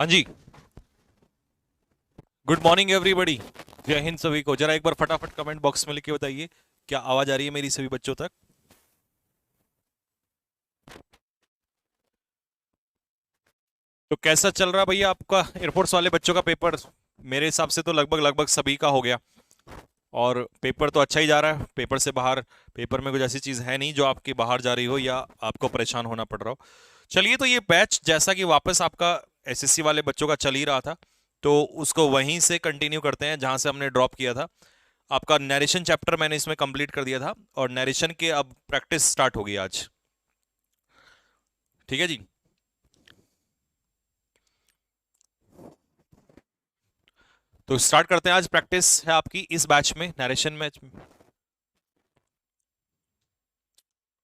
हाँ जी। Good morning everybody. जय हिंद सभी को। जरा एक बार फटाफट कमेंट बॉक्स में लिख के बताइए, क्या आवाज आ रही है मेरी सभी बच्चों तक? तो कैसा चल रहा भैया आपका एयरफोर्स वाले बच्चों का पेपर? मेरे हिसाब से तो लगभग लगभग सभी का हो गया, और पेपर तो अच्छा ही जा रहा है। पेपर से बाहर, पेपर में कुछ ऐसी चीज है नहीं जो आपकी बाहर जा रही हो या आपको परेशान होना पड़ रहा हो। चलिए, तो ये बैच जैसा कि वापस आपका एसएससी वाले बच्चों का चल ही रहा था, तो उसको वहीं से कंटिन्यू करते हैं जहां से हमने ड्रॉप किया था। आपका नरेशन चैप्टर मैंने इसमें कंप्लीट कर दिया था, और नरेशन के अब प्रैक्टिस स्टार्ट होगी आज। ठीक है जी। तो स्टार्ट करते हैं। आज प्रैक्टिस है आपकी इस बैच में, नरेशन में।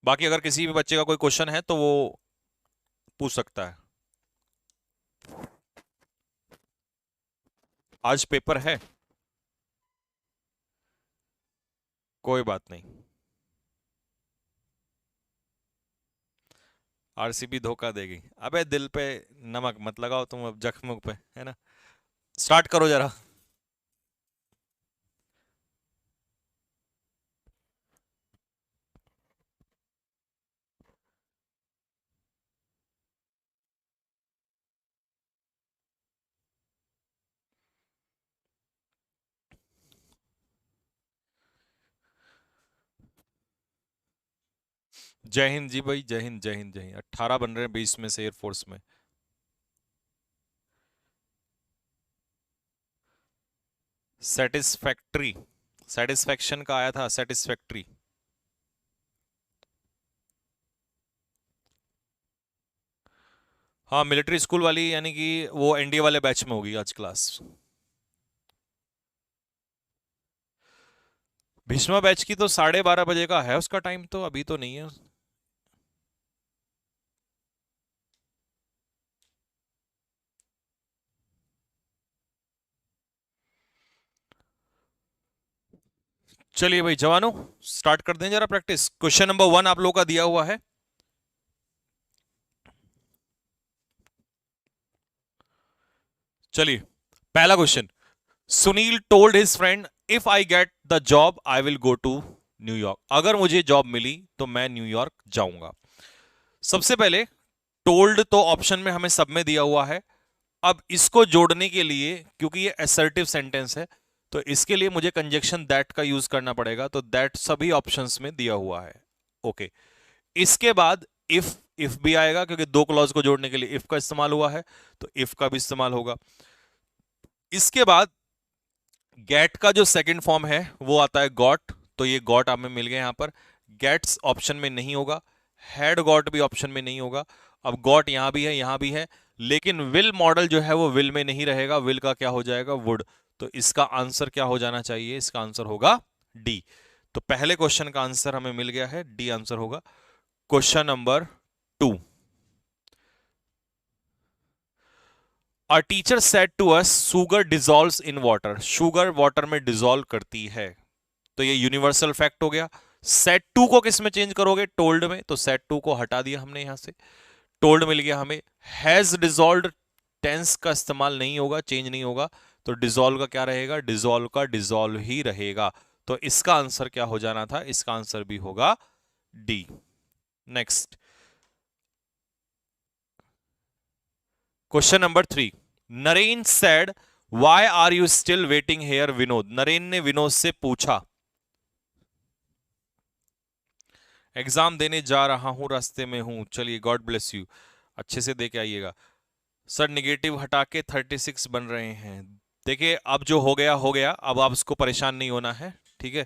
बाकी अगर किसी भी बच्चे का कोई क्वेश्चन है तो वो पूछ सकता है। आज पेपर है, कोई बात नहीं। आरसीबी धोखा देगी? अबे दिल पे नमक मत लगाओ तुम, अब जख्म पे है ना। स्टार्ट करो जरा। जय हिंद जी भाई, जय हिंद जय हिंद जय हिंद। 18 बन रहे हैं 20 में से एयरफोर्स में। सेटिस्फैक्ट्री, सेटिस्फैक्शन का आया था, सेटिस्फैक्ट्री। हाँ, मिलिट्री स्कूल वाली, यानी कि वो एनडीए वाले बैच में होगी आज क्लास। भीष्मा बैच की तो 12:30 बजे का है उसका टाइम, तो अभी तो नहीं है। चलिए भाई जवानों, स्टार्ट कर दें जरा प्रैक्टिस। क्वेश्चन नंबर 1 आप लोगों का दिया हुआ है। चलिए, पहला question. Sunil told his friend, if I get the job I will go to New York. अगर मुझे जॉब मिली तो मैं न्यूयॉर्क जाऊंगा। सबसे पहले, टोल्ड तो ऑप्शन में हमें सब में दिया हुआ है। अब इसको जोड़ने के लिए, क्योंकि ये असर्टिव सेंटेंस है, तो इसके लिए मुझे कंजक्शन दैट का यूज करना पड़ेगा। तो दैट सभी ऑप्शंस में दिया हुआ है। ओके। इसके बाद इफ भी आएगा, क्योंकि दो क्लॉज को जोड़ने के लिए इफ का इस्तेमाल हुआ है, तो इफ का भी इस्तेमाल होगा। इसके बाद गेट का जो सेकंड फॉर्म है वो आता है गॉट। तो ये गॉट हमें मिल गया यहां पर। गेट्स ऑप्शन में नहीं होगा, हैड गॉट भी ऑप्शन में नहीं होगा। अब गॉट यहां भी है, यहां भी है, लेकिन विल मॉडल जो है वो विल में नहीं रहेगा। विल का क्या हो जाएगा? वुड। तो इसका आंसर क्या हो जाना चाहिए? इसका आंसर होगा डी। तो पहले क्वेश्चन का आंसर हमें मिल गया है, डी आंसर होगा। Question number 2। A teacher said to us, sugar dissolves in water. Sugar water में डिजोल्व करती है। तो ये यूनिवर्सल फैक्ट हो गया। सेट टू को किस में चेंज करोगे? टोल्ड में। तो सेट टू को हटा दिया हमने यहां से, टोल्ड मिल गया हमें। हैज डिजोल्व, टेंस का इस्तेमाल नहीं होगा, चेंज नहीं होगा। तो डिजोल्व का क्या रहेगा? डिजोल्व का डिजोल्व ही रहेगा। तो इसका आंसर क्या हो जाना था? इसका आंसर भी होगा D. Next, question number 3। Naren said, why are you still waiting here Vinod. Naren ने विनोद से पूछा, एग्जाम देने जा रहा हूं, रास्ते में हूं। चलिए, गॉड ब्लेस यू, अच्छे से दे के आइएगा। सर निगेटिव हटा के 36 बन रहे हैं। देखिए, अब जो हो गया हो गया, अब आप उसको परेशान नहीं होना है, ठीक है।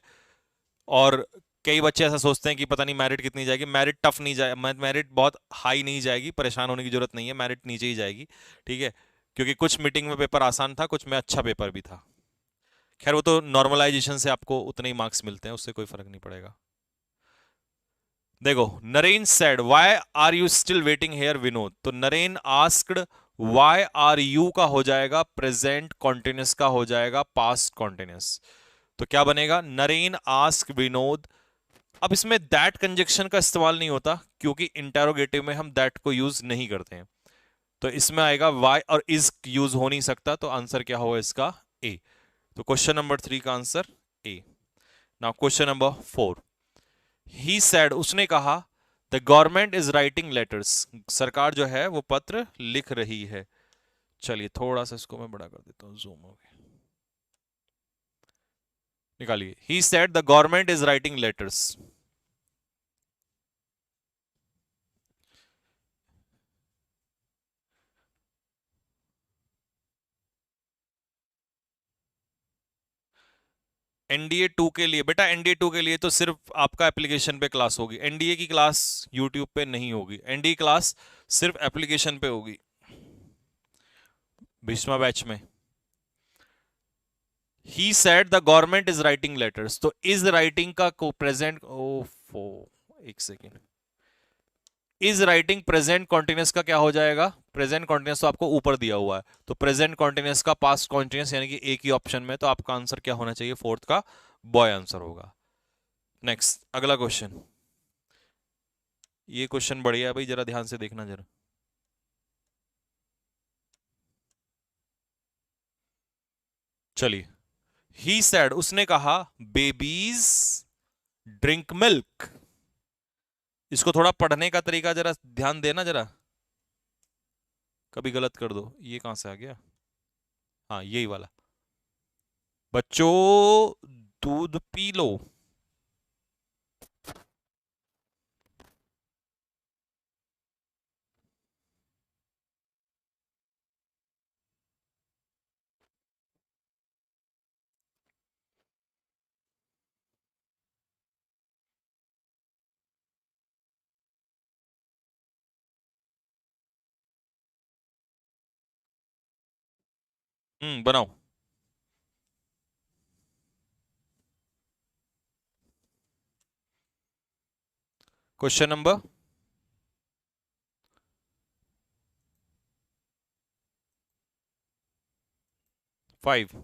और कई बच्चे ऐसा सोचते हैं कि पता नहीं मेरिट कितनी जाएगी। मेरिट टफ नहीं जाए, मेरिट बहुत हाई नहीं जाएगी, परेशान होने की जरूरत नहीं है। मेरिट नीचे ही जाएगी, ठीक है। क्योंकि कुछ मीटिंग में पेपर आसान था, कुछ में अच्छा पेपर भी था। खैर, वो तो नॉर्मलाइजेशन से आपको उतने ही मार्क्स मिलते हैं, उससे कोई फर्क नहीं पड़ेगा। देखो, Naren said, why are you still waiting here Vinod. तो Naren asked, why are you का हो जाएगा प्रेजेंट कॉन्टिन्यूस, का हो जाएगा पास्ट कॉन्टिन्यूस। तो क्या बनेगा? नरेन आस्क विनोद। अब इसमें दैट कंजक्शन का इस्तेमाल नहीं होता, क्योंकि इंटेरोगेटिव में हम दैट को यूज नहीं करते हैं। तो इसमें आएगा वाई और इज यूज हो नहीं सकता, तो आंसर क्या होगा इसका? ए। तो क्वेश्चन नंबर 3 का answer A. Now question number 4, he said, उसने कहा, the government is writing letters, सरकार जो है वो पत्र लिख रही है। चलिए थोड़ा सा इसको मैं बड़ा कर देता हूं, जूम हो गया, निकालिए। He said the government is writing letters. NDA 2 के लिए बेटा, एनडीए 2 के लिए तो सिर्फ आपका एप्लीकेशन पे क्लास होगी, एनडीए की क्लास यूट्यूब पे नहीं होगी, एनडीए क्लास सिर्फ एप्लीकेशन पे होगी भीष्मा बैच में। He said the government is writing letters, तो इज राइटिंग का को प्रेजेंट, ओफो, एक second, is writing present continuous का क्या हो जाएगा? प्रेजेंट कॉन्टिन्यूस तो आपको ऊपर दिया हुआ है, तो प्रेजेंट कॉन्टिन्यूस का पास्ट कॉन्टिन्यूस, यानी कि एक ही ऑप्शन में, तो आपका आंसर क्या होना चाहिए? फोर्थ का बॉय आंसर होगा। नेक्स्ट, अगला क्वेश्चन, ये क्वेश्चन बढ़िया है भाई, जरा ध्यान से देखना जरा। चलिए, ही सेड, उसने कहा, बेबीज ड्रिंक मिल्क। इसको थोड़ा पढ़ने का तरीका जरा ध्यान देना जरा, कभी गलत कर दो। ये कहां से आ गया? हाँ, यही वाला, बच्चों दूध पी लो। बनाओ। Question number 5।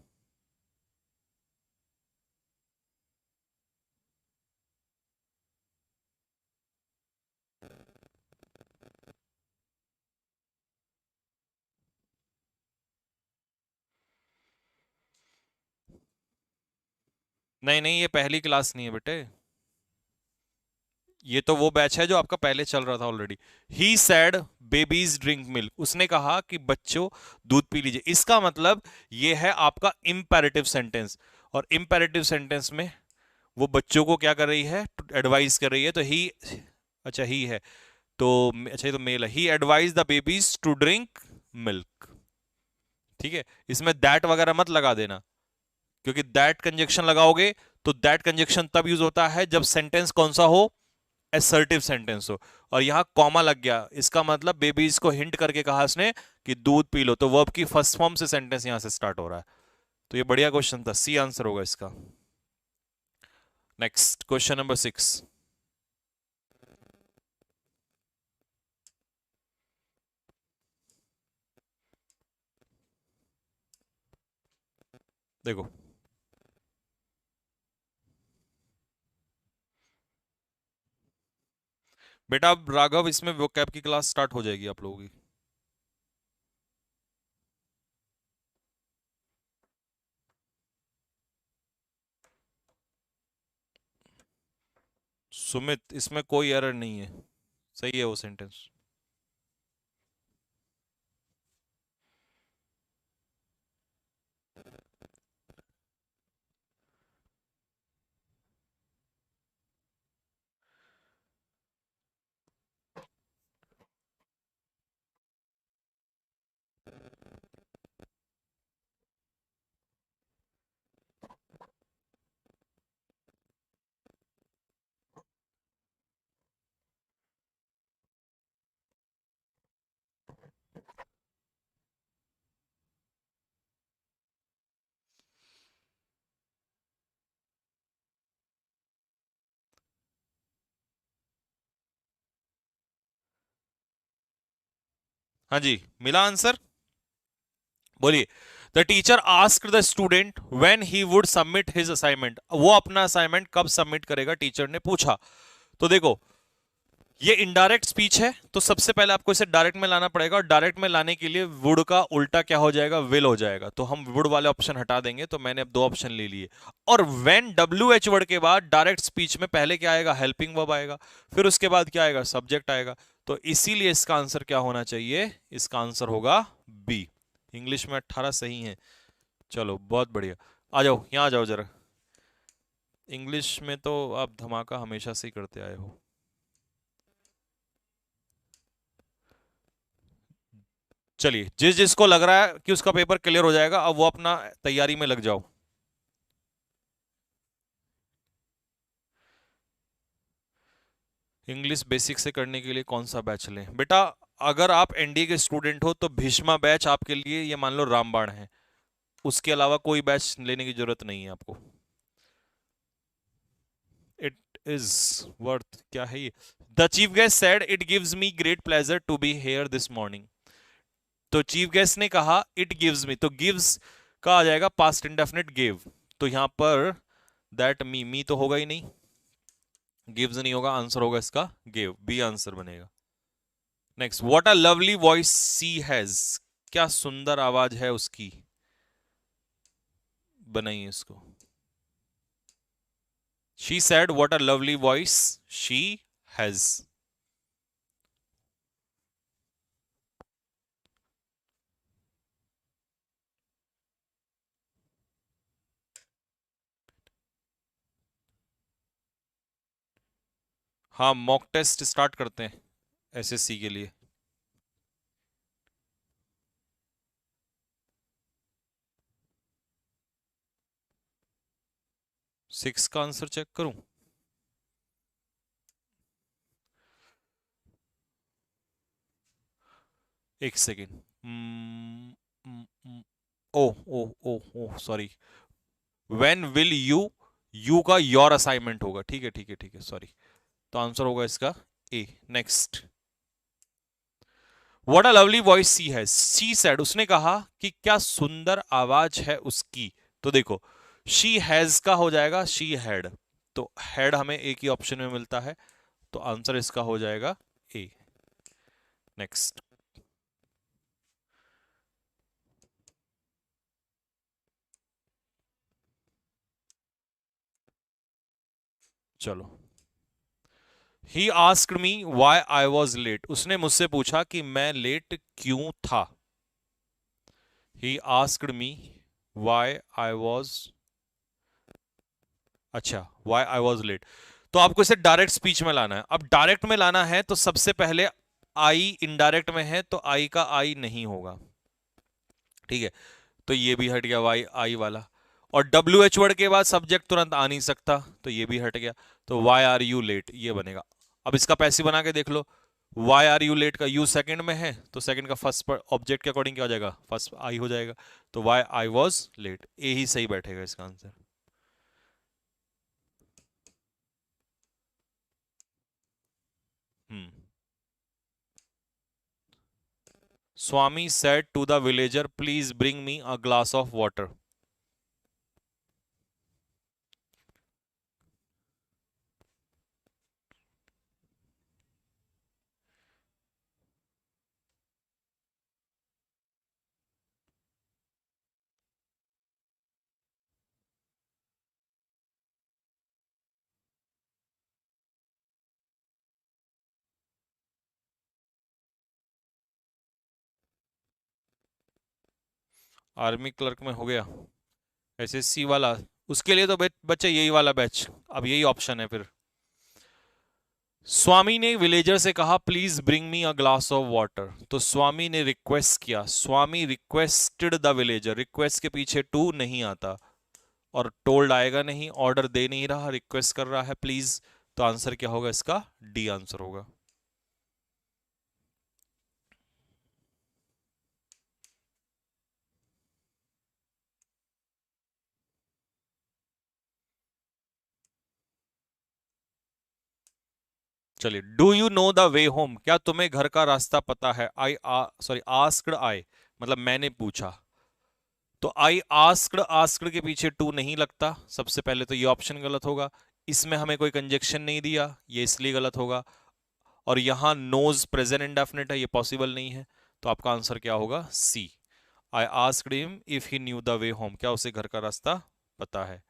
नहीं नहीं, ये पहली क्लास नहीं है बेटे, ये तो वो बैच है जो आपका पहले चल रहा था ऑलरेडी। ही सैड बेबीज ड्रिंक मिल्क, उसने कहा कि बच्चों दूध पी लीजिए, इसका मतलब ये है आपका इंपेरेटिव सेंटेंस, और इंपेरेटिव सेंटेंस में वो बच्चों को क्या कर रही है? एडवाइस कर रही है, तो ही, अच्छा ही है, तो अच्छा ये तो मेल है। He advise the babies to drink milk, ठीक है, इसमें दैट वगैरह मत लगा देना, क्योंकि दैट कंजक्शन लगाओगे तो दैट कंजक्शन तब यूज होता है जब सेंटेंस कौन सा हो? एसर्टिव सेंटेंस हो, और यहां कॉमा लग गया, इसका मतलब बेबीज को हिंट करके कहा उसने कि दूध पी लो, तो वर्ब की फर्स्ट फॉर्म से सेंटेंस यहां से स्टार्ट हो रहा है। तो ये बढ़िया क्वेश्चन था, सी आंसर होगा इसका। नेक्स्ट क्वेश्चन नंबर 6, देखो, बेटा अब राघव इसमें वोकैब की क्लास स्टार्ट हो जाएगी आप लोगों की। सुमित, इसमें कोई एरर नहीं है, सही है वो सेंटेंस। हाँ जी, मिला आंसर, बोलिए। The teacher asked the student when he would submit his assignment, वो अपना असाइनमेंट कब सबमिट करेगा टीचर ने पूछा। तो देखो, ये इनडायरेक्ट स्पीच है, तो सबसे पहले आपको इसे डायरेक्ट में लाना पड़ेगा, और डायरेक्ट में लाने के लिए वुड का उल्टा क्या हो जाएगा, विल हो जाएगा। तो हम वुड वाले ऑप्शन हटा देंगे, तो मैंने अब दो ऑप्शन ले लिए। और व्हेन डब्ल्यू एच वर्ड के बाद डायरेक्ट स्पीच में पहले क्या आएगा, हेल्पिंग वर्ब आएगा, फिर उसके बाद क्या आएगा, सब्जेक्ट आएगा। तो इसीलिए इसका आंसर क्या होना चाहिए, इसका आंसर होगा बी। इंग्लिश में 18 सही है। चलो बहुत बढ़िया, आ जाओ यहां आ जाओ जरा। इंग्लिश में तो आप धमाका हमेशा से ही करते आए हो। चलिए, जिस जिसको लग रहा है कि उसका पेपर क्लियर हो जाएगा, अब वो अपना तैयारी में लग जाओ। इंग्लिश बेसिक से करने के लिए कौन सा बैच लें बेटा? अगर आप एनडीए के स्टूडेंट हो तो भीष्मा बैच आपके लिए, ये मान लो रामबाण है। उसके अलावा कोई बैच लेने की जरूरत नहीं है आपको। इट इज वर्थ, क्या है ये? The chief guest said it gives me great pleasure to be here this morning. तो चीफ गेस्ट ने कहा इट गिव्स मी, तो गिव्स का आ जाएगा पास्ट इंडेफिनिट गिव। तो यहां पर दैट मी तो होगा ही नहीं, गिव्स नहीं होगा, आंसर होगा इसका गिव, बी आंसर बनेगा। Next, what a lovely voice she has, क्या सुंदर आवाज है उसकी, बनाइए इसको। She said what a lovely voice she has. हाँ, मॉक टेस्ट स्टार्ट करते हैं एसएससी के लिए। 6 का आंसर चेक करूं? एक second. Oh oh oh oh sorry, when will you, you का योर असाइनमेंट होगा, ठीक है ठीक है ठीक है, सॉरी। तो आंसर होगा इसका A. Next, what a lovely voice she has, she said, उसने कहा कि क्या सुंदर आवाज है उसकी। तो देखो, शी हैज का हो जाएगा शी हैड, तो हैड हमें एक ही ऑप्शन में मिलता है, तो आंसर इसका हो जाएगा ए। नेक्स्ट, चलो। He asked me why I was late, उसने मुझसे पूछा कि मैं लेट क्यों था। He asked me why I was, अच्छा, व्हाई आई वॉज लेट। तो आपको इसे डायरेक्ट स्पीच में लाना है। अब डायरेक्ट में लाना है तो सबसे पहले आई इनडायरेक्ट में है, तो आई का आई नहीं होगा, ठीक है। तो ये भी हट गया वाई आई वाला। और डब्ल्यू एच वर्ड के बाद सब्जेक्ट तुरंत आ नहीं सकता, तो ये भी हट गया। तो वाई आर यू लेट ये बनेगा। अब इसका पैसिव बना के देख लो, वाई आर यू लेट का यू सेकंड में है, तो सेकंड का फर्स्ट ऑब्जेक्ट के अकॉर्डिंग क्या हो जाएगा, फर्स्ट आई हो जाएगा। तो why I was late, A ही सही बैठेगा इसका आंसर। हम्म। Swami said to the villager please bring me a glass of water. Army clerk में हो गया, एसएससी वाला, उसके लिए तो बच्चे यही वाला बैच, अब यही ऑप्शन है फिर। स्वामी ने विलेजर से कहा please bring me a glass of water, तो स्वामी ने रिक्वेस्ट किया, स्वामी रिक्वेस्टेड द विलेजर, रिक्वेस्ट के पीछे टू नहीं आता, और टोल्ड आएगा नहीं, ऑर्डर दे नहीं रहा, रिक्वेस्ट कर रहा है प्लीज। तो आंसर क्या होगा इसका, डी आंसर होगा। चलिए, do you know the way home, क्या तुम्हें घर का रास्ता पता है। आई सॉरी आस्क्ड आई, मतलब मैंने पूछा, तो आई आस्क्ड, आस्क्ड के पीछे टू नहीं लगता, सबसे पहले तो ये ऑप्शन गलत होगा। इसमें हमें कोई कंजक्शन नहीं दिया, ये इसलिए गलत होगा। और यहां नोज प्रेजेंट इंडेफिनिट है, ये पॉसिबल नहीं है। तो आपका आंसर क्या होगा? C. I asked him if he knew the way home, क्या उसे घर का रास्ता पता है?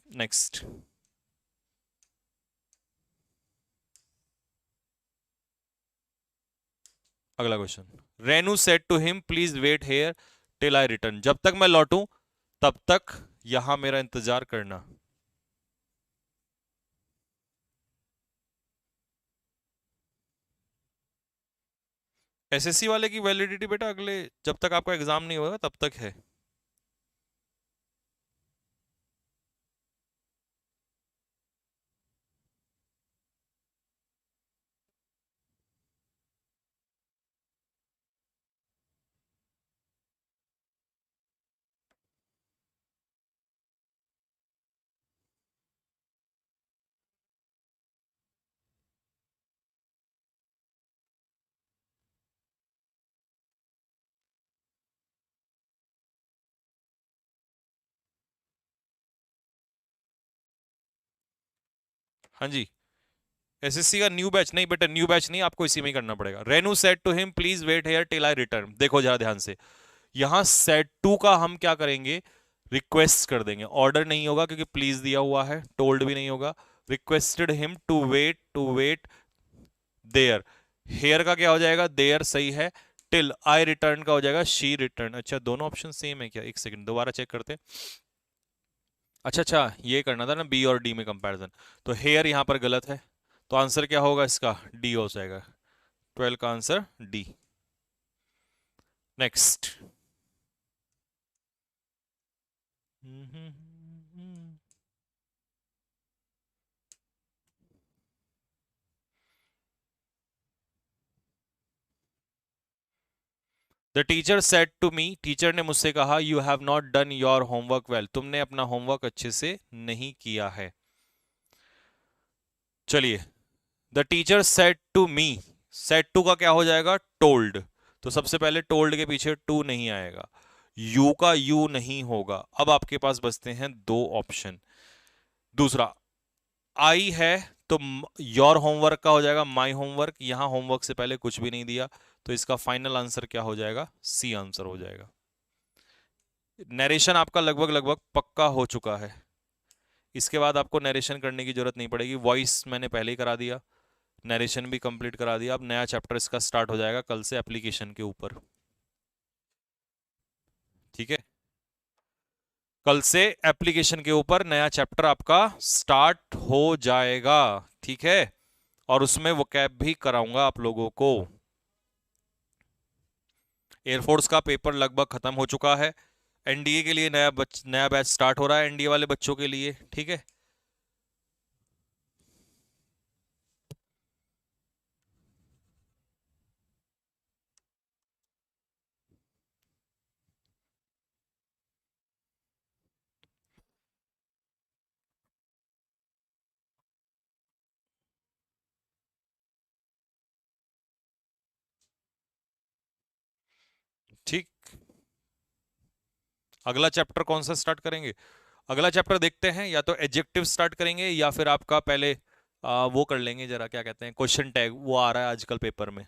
नेक्स्ट। अगला question. Renu said to him please wait here till I return, जब तक मैं लौटूं तब तक यहां मेरा इंतजार करना। एसएससी वाले की वैलिडिटी बेटा अगले, जब तक आपका एग्जाम नहीं होगा तब तक है। हाँ जी। एसएससी का न्यू बैच नहीं बेटा, न्यू बैच नहीं, आपको इसी में ही करना पड़ेगा। Renu said to him please wait here till I return. देखो जरा ध्यान से, यहां सेड टू का हम क्या करेंगे? रिक्वेस्ट कर देंगे। ऑर्डर नहीं होगा क्योंकि प्लीज दिया हुआ है, टोल्ड भी नहीं होगा। Requested him to wait there. Here का क्या हो जाएगा? देयर सही है। टिल आई रिटर्न का हो जाएगा शी रिटर्न। अच्छा, दोनों ऑप्शन सेम है क्या? एक सेकंड दोबारा चेक करते हैं। अच्छा अच्छा, ये करना था ना बी और डी में कंपैरिजन। तो हेयर यहां पर गलत है, तो आंसर क्या होगा इसका? डी हो जाएगा। 12 का answer D. Next. The teacher said to me, teacher ने मुझसे कहा, you have not done your homework well, तुमने अपना होमवर्क अच्छे से नहीं किया है। चलिए, the teacher said to me, said to का क्या हो जाएगा? टोल्ड। तो सबसे पहले टोल्ड के पीछे टू नहीं आएगा, यू का यू नहीं होगा। अब आपके पास बचते हैं दो ऑप्शन। दूसरा आई है, तो योर होमवर्क का हो जाएगा माई होमवर्क। यहां होमवर्क से पहले कुछ भी नहीं दिया, तो इसका फाइनल आंसर क्या हो जाएगा? सी आंसर हो जाएगा। नरेशन आपका लगभग लगभग पक्का हो चुका है, इसके बाद आपको नरेशन करने की जरूरत नहीं पड़ेगी। वॉइस मैंने पहले ही करा दिया, नरेशन भी कंप्लीट करा दिया। अब नया चैप्टर इसका स्टार्ट हो जाएगा कल से एप्लीकेशन के ऊपर। ठीक है, कल से एप्लीकेशन के ऊपर नया चैप्टर आपका स्टार्ट हो जाएगा। ठीक है, और उसमें वो कैब भी कराऊंगा आप लोगों को। एयरफोर्स का पेपर लगभग खत्म हो चुका है, एनडीए के लिए नया बैच स्टार्ट हो रहा है, एनडीए वाले बच्चों के लिए। ठीक है, ठीक। अगला चैप्टर कौन सा स्टार्ट करेंगे? अगला चैप्टर देखते हैं, या तो एडजेक्टिव स्टार्ट करेंगे या फिर आपका पहले वो कर लेंगे जरा, क्या कहते हैं, क्वेश्चन टैग, वो आ रहा है आजकल पेपर में,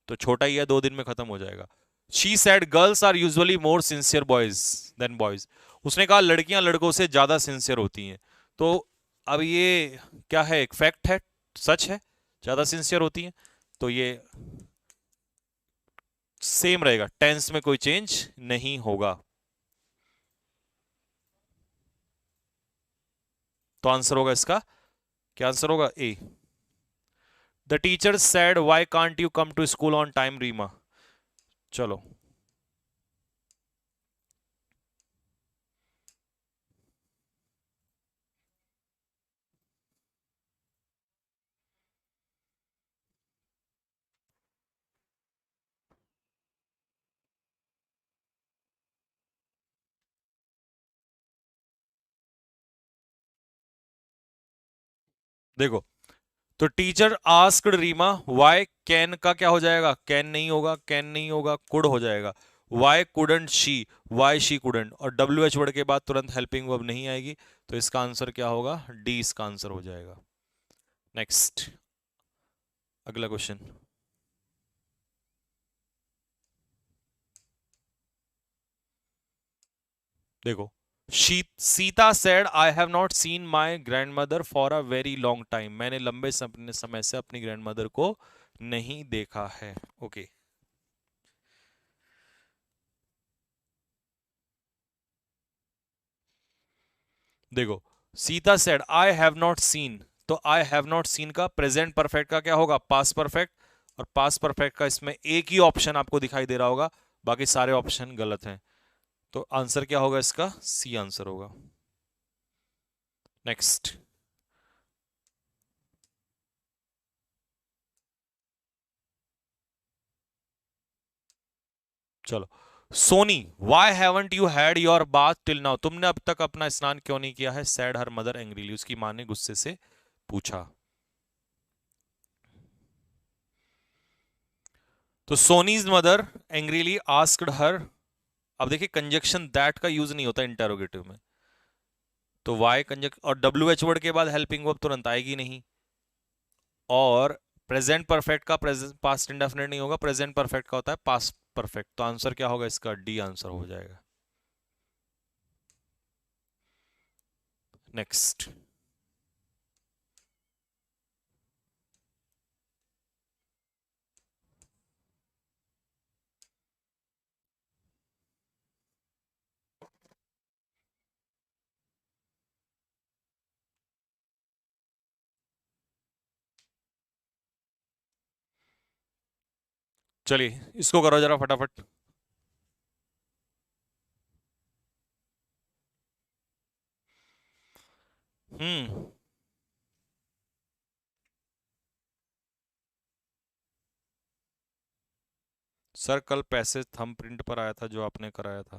तो छोटा ही है, 2 दिन में खत्म हो जाएगा। She said girls are usually more sincere boys than boys. उसने कहा लड़कियां लड़कों से ज्यादा सिंसियर होती हैं। तो अब ये क्या है? एक फैक्ट है, सच है, ज्यादा सिंसियर होती हैं। तो ये सेम रहेगा, टेंस में कोई चेंज नहीं होगा। तो आंसर होगा इसका, क्या आंसर होगा? A. The teacher said why can't you come to school on time Reema. चलो, देखो, तो teacher asked Reema why, can का क्या हो जाएगा? कैन नहीं होगा, कैन नहीं होगा, कुड हो जाएगा। Why couldn't she, why she couldn't, और डब्ल्यू एच वर्ड के बाद तुरंत हेल्पिंग वर्ब नहीं आएगी, तो इसका आंसर क्या होगा? डी इसका आंसर हो जाएगा। नेक्स्ट, अगला क्वेश्चन देखो। Sita said I have not seen my grand mother for a very long time, मैंने लंबे समय से अपनी ग्रैंड मदर को नहीं देखा है। ओके, देखो, Sita said I have not seen, तो आई हैव नॉट सीन का प्रेजेंट परफेक्ट का क्या होगा, पास्ट परफेक्ट। और पास्ट परफेक्ट का इसमें एक ही ऑप्शन आपको दिखाई दे रहा होगा, बाकी सारे ऑप्शन गलत हैं। तो आंसर क्या होगा इसका, सी आंसर होगा। नेक्स्ट, चलो। Soni, why haven't you had your bath till now, तुमने अब तक अपना स्नान क्यों नहीं किया है, सैड हर मदर एंग्रीली, उसकी मां ने गुस्से से पूछा। तो सोनीज मदर एंग्रीली आस्क्ड हर, अब देखिए कंजक्शन दैट का यूज नहीं होता इंटेरोगेटिव में, तो वाई कंजक्ट और डब्ल्यू एच वर्ड के बाद हेल्पिंग वर्ब तुरंत आएगी नहीं, और प्रेजेंट परफेक्ट का प्रेजेंट पास्ट इंडेफिनिट नहीं होगा, प्रेजेंट परफेक्ट का होता है पास्ट परफेक्ट। तो आंसर क्या होगा इसका, डी आंसर हो जाएगा। नेक्स्ट, चलिए इसको करो जरा फटाफट। हम्म, सर कल पैसेज थंब प्रिंट पर आया था जो आपने कराया था।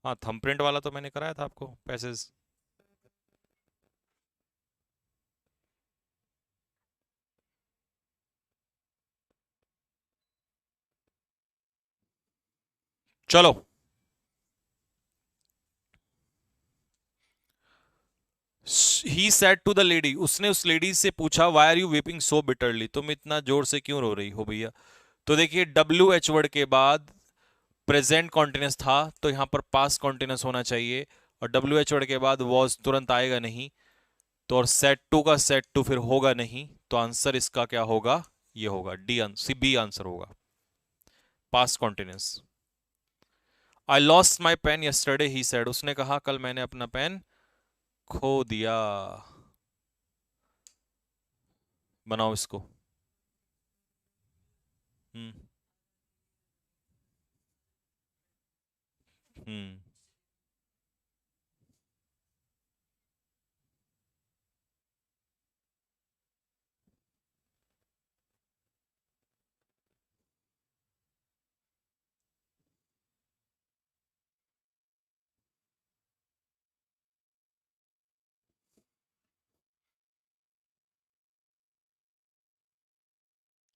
हाँ, थंब प्रिंट वाला तो मैंने कराया था आपको पैसेज। चलो, he said to the lady, उसने उस लेडी से पूछा, why are you weeping so bitterly, तुम इतना जोर से क्यों रो रही हो भैया। तो देखिए डब्ल्यू एच वर्ड के बाद प्रेजेंट कॉन्टिन्यूस था, तो यहां पर पास्ट कॉन्टिन्यूस होना चाहिए, और डब्ल्यू एच वर्ड के बाद वॉज तुरंत आएगा नहीं, तो और सेट टू का सेट टू फिर होगा नहीं, तो आंसर इसका क्या होगा, ये होगा डी आंसर, बी आंसर होगा, past continuous. I lost my pen yesterday he said, उसने कहा कल मैंने अपना पेन खो दिया। बनाओ इसको। हम्म, हम्म,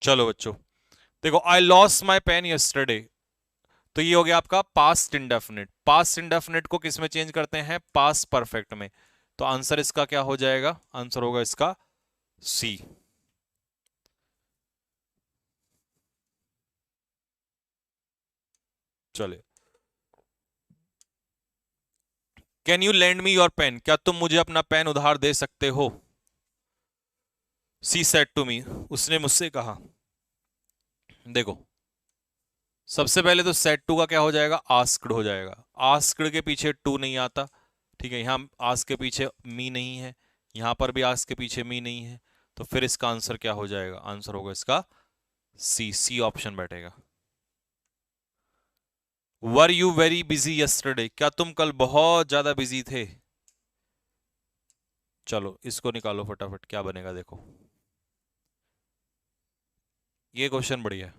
चलो बच्चों, देखो I lost my pen yesterday, तो ये हो गया आपका पास्ट इंडेफिनिट। पास्ट इंडेफिनिट को किस में चेंज करते हैं, पास्ट परफेक्ट में। तो आंसर इसका क्या हो जाएगा, आंसर होगा इसका सी। चलिए, can you lend me your pen, क्या तुम मुझे अपना पेन उधार दे सकते हो। सी सेड टू मी, उसने मुझसे कहा। देखो, सबसे पहले तो सेड टू का क्या हो जाएगा, आस्क्ड हो जाएगा। आस्क्ड के पीछे टू नहीं आता, ठीक है, यहां आस्क के पीछे मी नहीं है, यहां पर भी आस्क के पीछे मी नहीं है, तो फिर इसका आंसर क्या हो जाएगा, आंसर होगा इसका सी, सी ऑप्शन बैठेगा। Were you very busy yesterday, क्या तुम कल बहुत ज्यादा बिजी थे। चलो इसको निकालो फटाफट, क्या बनेगा देखो, ये क्वेश्चन बढ़िया है।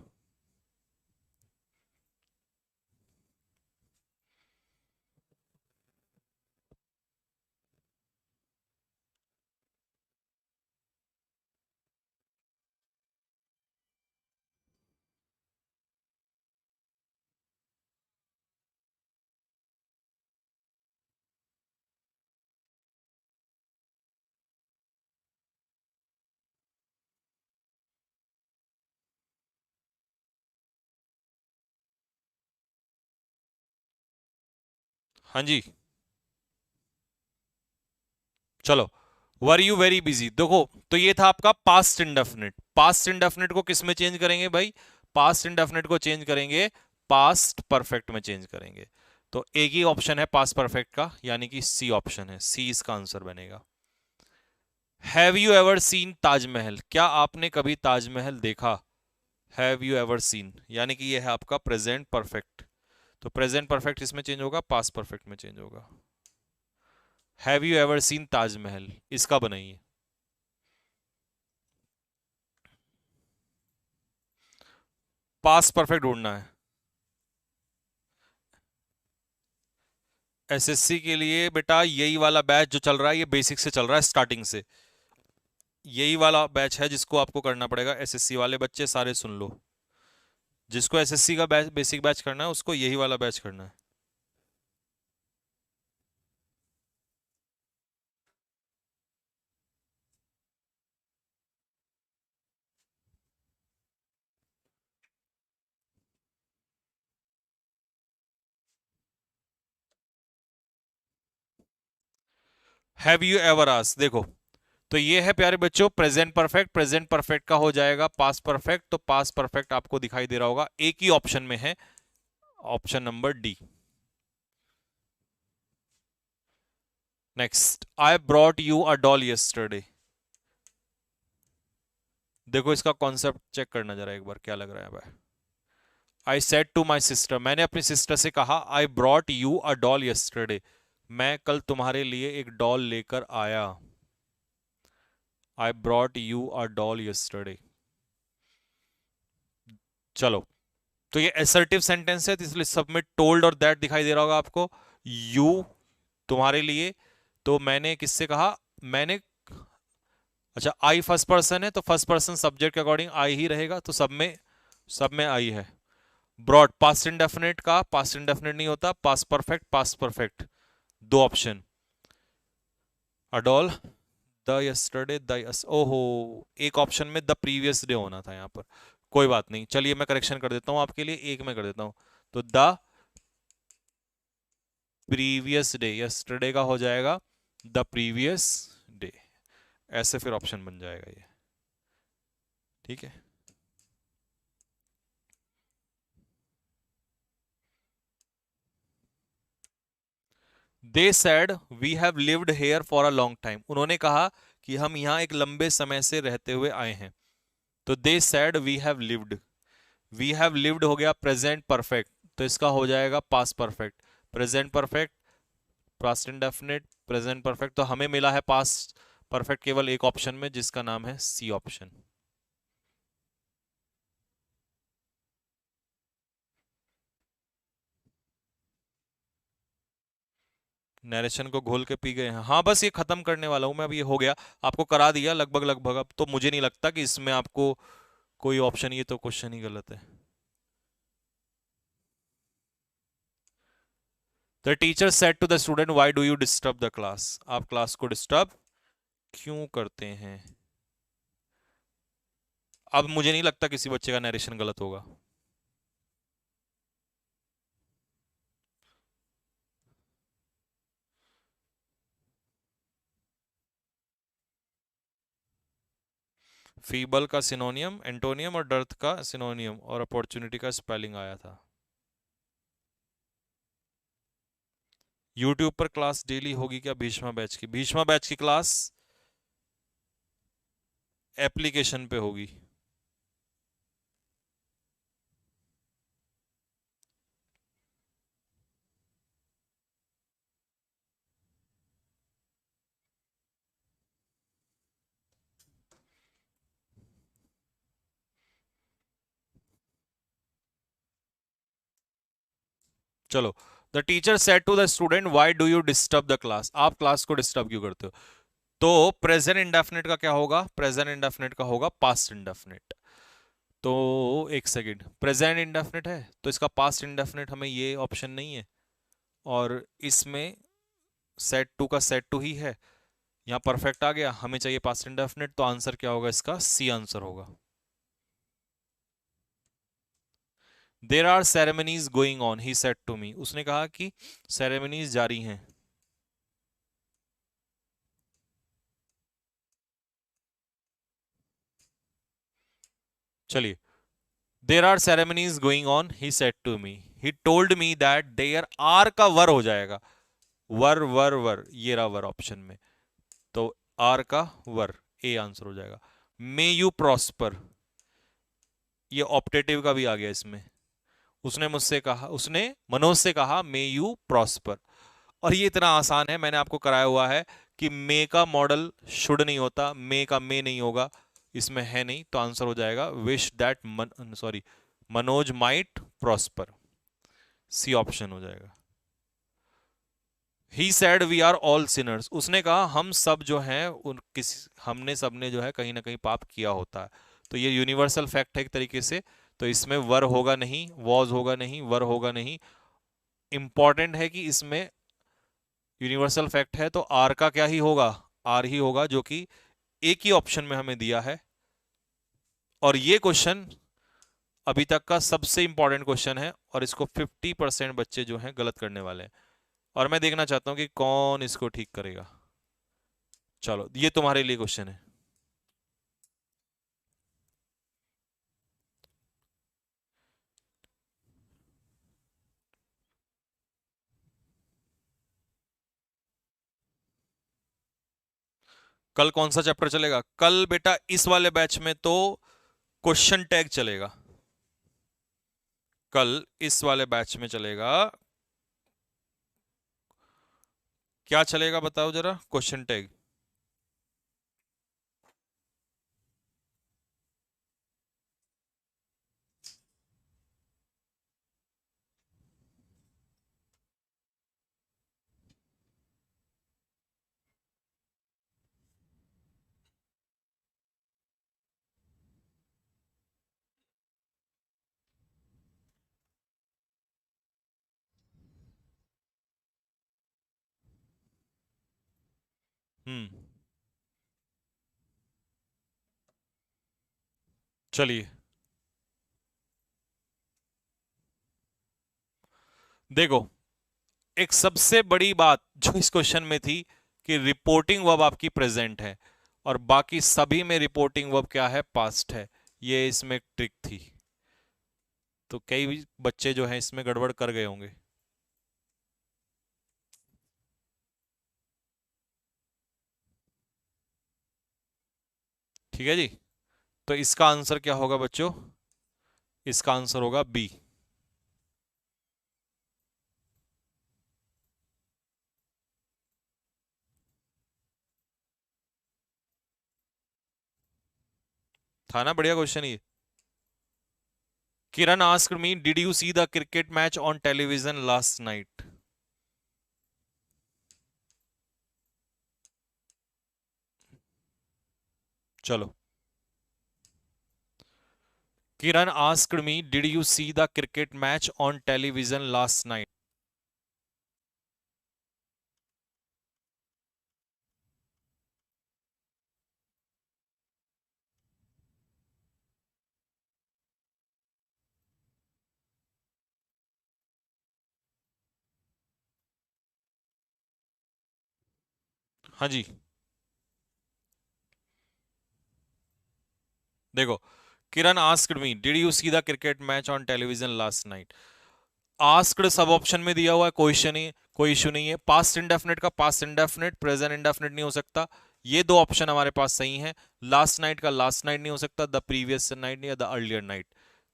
हाँ जी, चलो। वर यू वेरी बिजी, देखो तो ये था आपका पास्ट इंडेफिनिट। पास्ट इंडेफिनिट को किस में चेंज करेंगे भाई? पास्ट इंडेफिनिट को चेंज करेंगे, पास्ट परफेक्ट में चेंज करेंगे। तो एक ही ऑप्शन है पास्ट परफेक्ट का, यानी कि सी ऑप्शन है, सी इसका आंसर बनेगा। Have you ever seen Taj Mahal, क्या आपने कभी ताजमहल देखा? हैव यू एवर सीन, यानी कि ये है आपका प्रेजेंट परफेक्ट। तो प्रेजेंट परफेक्ट इसमें चेंज होगा, पास्ट परफेक्ट में चेंज होगा। Have you ever seen Taj Mahal, इसका बनाइए। पास्ट परफेक्ट ढूंढना है। एसएससी के लिए बेटा यही वाला बैच जो चल रहा है, ये बेसिक से चल रहा है, स्टार्टिंग से यही वाला बैच है जिसको आपको करना पड़ेगा। एसएससी वाले बच्चे सारे सुन लो, जिसको एसएससी का बैच, बेसिक बैच करना है, उसको यही वाला बैच करना है। हैव यू एवर आस्क्ड, देखो तो ये है प्यारे बच्चों प्रेजेंट परफेक्ट। प्रेजेंट परफेक्ट का हो जाएगा पास्ट परफेक्ट, तो पास्ट परफेक्ट आपको दिखाई दे रहा होगा, एक ही ऑप्शन में है, option number D. Next, I brought you a doll yesterday. देखो इसका कॉन्सेप्ट चेक करना जरा एक बार, क्या लग रहा है भाई। I said to my sister, मैंने अपनी सिस्टर से कहा, I brought you a doll yesterday, मैं कल तुम्हारे लिए एक डॉल लेकर आया। I brought you a doll yesterday. चलो, तो ये असर्टिव सेंटेंस है, तो इसलिए सब में टोल्ड और दैट दिखाई दे रहा होगा आपको। यू तुम्हारे लिए, तो मैंने किससे कहा? मैंने, अच्छा आई फर्स्ट पर्सन है, तो फर्स्ट पर्सन सब्जेक्ट के अकॉर्डिंग आई ही रहेगा, तो सब में आई है। ब्रॉड पास्ट इंडेफिनिट का पास्ट इंडेफिनिट नहीं होता, पास्ट परफेक्ट, पास्ट परफेक्ट, दो ऑप्शन। अडॉल द यस्टरडे, ओहो, एक ऑप्शन में द प्रीवियस डे होना था यहां पर। कोई बात नहीं, चलिए मैं करेक्शन कर देता हूं आपके लिए, एक में कर देता हूं। तो द प्रीवियस डे, यस्टरडे का हो जाएगा द प्रीवियस डे, ऐसे फिर ऑप्शन बन जाएगा ये। ठीक है, they said we have lived here for a long time, उन्होंने कहा कि हम यहाँ एक लंबे समय से रहते हुए आए हैं। तो they said we have lived, we have lived हो गया प्रेजेंट परफेक्ट, तो इसका हो जाएगा past perfect. Present perfect, past indefinite, present perfect, तो हमें मिला है पास्ट परफेक्ट केवल एक ऑप्शन में, जिसका नाम है सी ऑप्शन। नरेशन को घोल के पी गए हैं, हाँ बस ये खत्म करने वाला हूं मैं, अब ये हो गया, आपको करा दिया लगभग लगभग। अब तो मुझे नहीं लगता कि इसमें आपको कोई ऑप्शन, ये तो क्वेश्चन ही गलत है। The teacher said to the student, why do you disturb the class, आप क्लास को डिस्टर्ब क्यों करते हैं? अब मुझे नहीं लगता किसी बच्चे का नरेशन गलत होगा। फीबल का सिनोनियम एंटोनियम, और डर्थ का सिनोनियम, और अपॉर्चुनिटी का स्पेलिंग आया था। यूट्यूब पर क्लास डेली होगी क्या भीष्मा बैच की? भीष्मा बैच की क्लास एप्लीकेशन पे होगी। चलो, the teacher said to the student, why do you disturb the class, आप क्लास को डिस्टर्ब क्यों करते हो? तो प्रेजेंट इंडेफिनिट का क्या होगा? प्रेजेंट इंडेफिनिट का होगा पास्ट इंडेफिनिट। तो एक सेकंड, प्रेजेंट इंडेफिनिट है तो इसका पास्ट इंडेफिनिट हमें ये ऑप्शन नहीं है, और इसमें सेट टू का सेट टू ही है, यहाँ परफेक्ट आ गया, हमें चाहिए पास्ट इंडेफिनिट, तो आंसर क्या होगा इसका? सी आंसर होगा। There are ceremonies going on he said to me, उसने कहा कि सेरेमनीज जारी हैं। चलिए, there are ceremonies going on he said to me, he told me that there are का वर हो जाएगा, वर वर वर, ये रहा वर ऑप्शन में, तो आर का वर, ए आंसर हो जाएगा। मे यू प्रॉस्पर, ये ऑप्टेटिव का भी आ गया इसमें। उसने मुझसे कहा, उसने मनोज से कहा मे यू प्रॉस्पर, और ये इतना आसान है, मैंने आपको कराया हुआ है कि मे का मॉडल शुड नहीं होता, मे का मे नहीं होगा, इसमें है नहीं, तो आंसर हो जाएगा wish that sorry Manoj might prosper, C option हो जाएगा। He said we are all sinners, उसने कहा हम सब जो हैं उन किस, हमने सबने जो है कहीं ना कहीं पाप किया होता है, तो ये यूनिवर्सल फैक्ट है एक तरीके से, तो इसमें वर होगा नहीं, वॉज होगा नहीं, वर होगा नहीं। इंपॉर्टेंट है कि इसमें यूनिवर्सल फैक्ट है तो आर का क्या ही होगा, आर ही होगा, जो कि एक ही ऑप्शन में हमें दिया है। और ये क्वेश्चन अभी तक का सबसे इंपॉर्टेंट क्वेश्चन है, और इसको 50% बच्चे जो हैं गलत करने वाले हैं, और मैं देखना चाहता हूं कि कौन इसको ठीक करेगा। चलो, ये तुम्हारे लिए क्वेश्चन है। कल कौन सा चैप्टर चलेगा? कल बेटा इस वाले बैच में तो क्वेश्चन टैग चलेगा, कल इस वाले बैच में चलेगा, क्या चलेगा बताओ जरा, क्वेश्चन टैग। हम्म, चलिए देखो, एक सबसे बड़ी बात जो इस क्वेश्चन में थी कि रिपोर्टिंग वर्ब आपकी प्रेजेंट है, और बाकी सभी में रिपोर्टिंग वर्ब क्या है, पास्ट है, ये इसमें एक ट्रिक थी, तो कई बच्चे जो हैं इसमें गड़बड़ कर गए होंगे। ठीक है जी, तो इसका आंसर क्या होगा बच्चों? इसका आंसर होगा बी। था ना बढ़िया क्वेश्चन ये? Kiran asked me did you see the cricket match on television last night? चलो, Kiran asked me did you see the cricket match on television last night? हाँ जी, देखो, Kiran asked me did you see the cricket match on television last night, asked सब option में दिया हुआ है, question ही, कोई इशू नहीं है। पास्ट इंडेफिनिट का पास्ट इंडेफिनिट, प्रेजेंट इंडेफिनिट नहीं हो सकता, ये दो ऑप्शन हमारे पास सही हैं। लास्ट नाइट का लास्ट नाइट नहीं हो सकता, द प्रीवियस नाइट या द अर्लियर नाइट,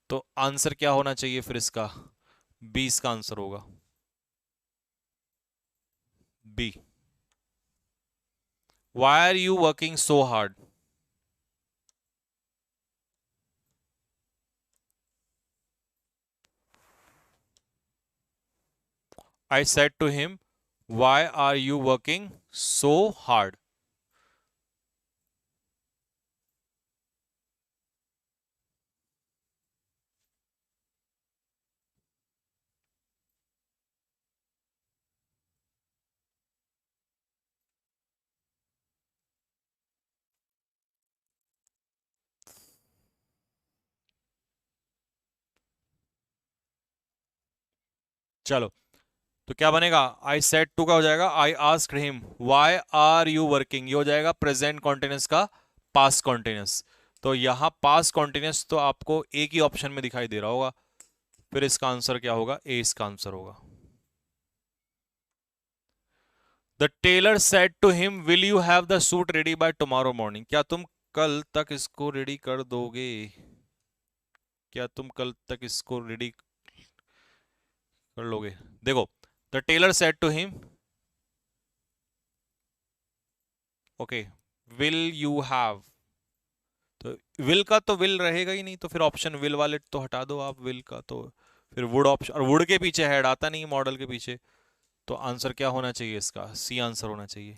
तो आंसर क्या होना चाहिए फिर इसका? बी इसका आंसर होगा, B. Why are you working so hard? I said to him why are you working so hard? चलो, तो क्या बनेगा, आई सेड टू का हो जाएगा I asked him why are you working, ये हो जाएगा प्रेजेंट कॉन्टिन्यूस का पास्ट कॉन्टिन्यूस। तो यहां पास्ट कॉन्टिन्यूस तो आपको एक ही ऑप्शन में दिखाई दे रहा होगा, फिर इसका आंसर क्या होगा, ए इसका आंसर होगा। The tailor said to him will you have the suit ready by tomorrow morning, क्या तुम कल तक इसको रेडी कर दोगे, क्या तुम कल तक इसको रेडी कर लोगे। देखो, the tailor said to him, okay, will you have, तो विल का तो विल रहेगा ही नहीं, तो फिर ऑप्शन विल वाले तो हटा दो आप, विल का तो फिर वुड ऑप्शन, और वुड के पीछे हेड आता नहीं मॉडल के पीछे, तो आंसर क्या होना चाहिए इसका, सी आंसर होना चाहिए।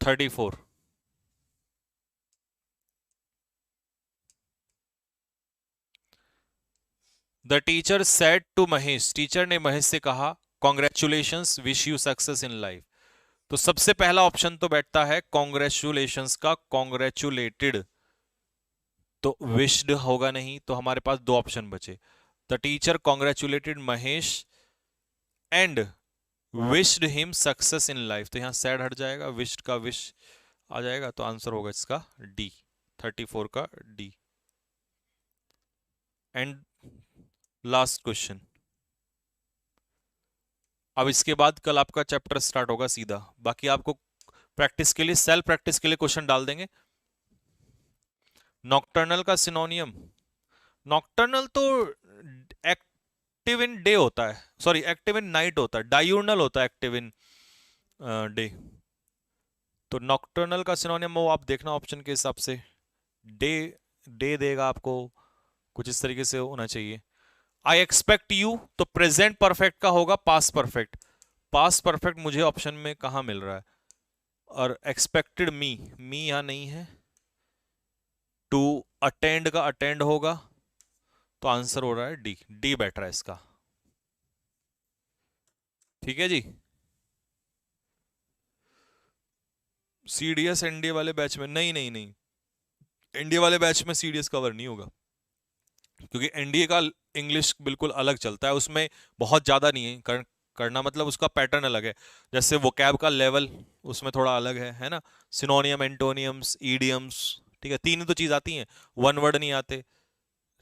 34। The teacher said to Mahesh, teacher ने महेश से कहा congratulations wish you success in life. तो सबसे पहला ऑप्शन तो बैठता है कॉन्ग्रेचुलेशंस का, कॉन्ग्रेचुलेटेड, तो विश्ड होगा नहीं, तो हमारे पास दो ऑप्शन बचे, the teacher congratulated Mahesh and wished him success in life, तो यहां सैड हट जाएगा, विश्ड का विश आ जाएगा, तो आंसर होगा इसका डी, 34 का डी। एंड लास्ट क्वेश्चन, अब इसके बाद कल आपका चैप्टर स्टार्ट होगा सीधा, बाकी आपको प्रैक्टिस के लिए, सेल्फ प्रैक्टिस के लिए क्वेश्चन डाल देंगे। नॉकटर्नल का सिनोनियम, नॉकटर्नल तो एक्टिव इन डे होता है, सॉरी एक्टिव इन नाइट होता है, डायूर्नल होता है एक्टिव इन डे, तो नॉकटर्नल का सिनोनियम वो आप देखना ऑप्शन के हिसाब से, डे, डे देगा आपको, कुछ इस तरीके से होना चाहिए। आई एक्सपेक्ट यू, तो प्रेजेंट परफेक्ट का होगा पास्ट परफेक्ट, पास्ट परफेक्ट मुझे ऑप्शन में कहां मिल रहा है, और एक्सपेक्टेड मी, मी यहां नहीं है, टू अटेंड का अटेंड होगा, तो आंसर हो रहा है डी, डी बैठ रहा है इसका। ठीक है जी, सीडीएस एनडीए वाले बैच में नहीं, नहीं नहीं, एनडीए वाले बैच में सीडीएस कवर नहीं होगा, क्योंकि एनडीए का इंग्लिश बिल्कुल अलग चलता है, उसमें बहुत ज्यादा नहीं है करना, मतलब उसका पैटर्न अलग है, जैसे वोकैब का लेवल उसमें थोड़ा अलग है ना, सिनोनियम, एंटोनियम्स, ईडियम्स, ठीक है, तीन ही तो चीज आती हैं, वन वर्ड नहीं आते,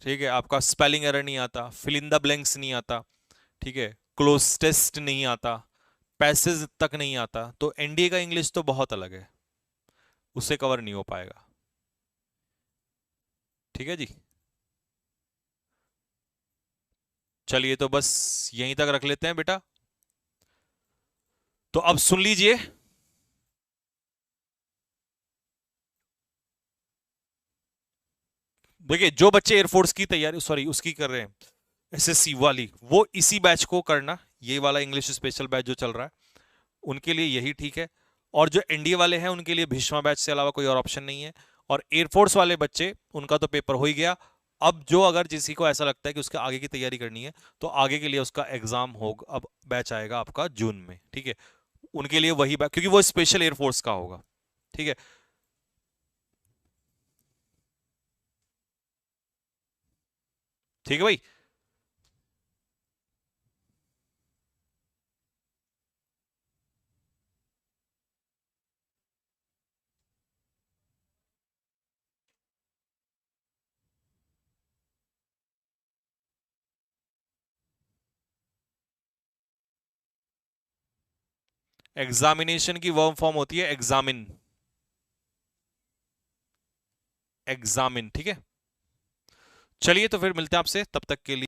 ठीक है, आपका स्पेलिंग एरर नहीं आता, फिल इन द ब्लैंक्स नहीं आता, ठीक है, क्लोज टेस्ट नहीं आता, पैसेज तक नहीं आता, तो एनडीए का इंग्लिश तो बहुत अलग है, उससे कवर नहीं हो पाएगा। ठीक है जी, चलिए तो बस यहीं तक रख लेते हैं बेटा, तो अब सुन लीजिए, देखिए जो बच्चे एयरफोर्स की तैयारी, सॉरी उसकी कर रहे हैं, एसएससी वाली, वो इसी बैच को करना, ये वाला इंग्लिश स्पेशल बैच जो चल रहा है उनके लिए यही ठीक है, और जो एनडीए वाले हैं उनके लिए भीष्मा बैच से अलावा कोई और ऑप्शन नहीं है, और एयरफोर्स वाले बच्चे उनका तो पेपर हो ही गया, अब जो अगर किसी को ऐसा लगता है कि उसके आगे की तैयारी करनी है, तो आगे के लिए उसका एग्जाम होगा, अब बैच आएगा आपका जून में, ठीक है, उनके लिए वही बैच, क्योंकि वो स्पेशल एयरफोर्स का होगा, ठीक है। ठीक है भाई, एग्जामिनेशन की वर्ब फॉर्म होती है एग्जामिन, एग्जामिन, ठीक है। चलिए तो फिर मिलते हैं आपसे, तब तक के लिए।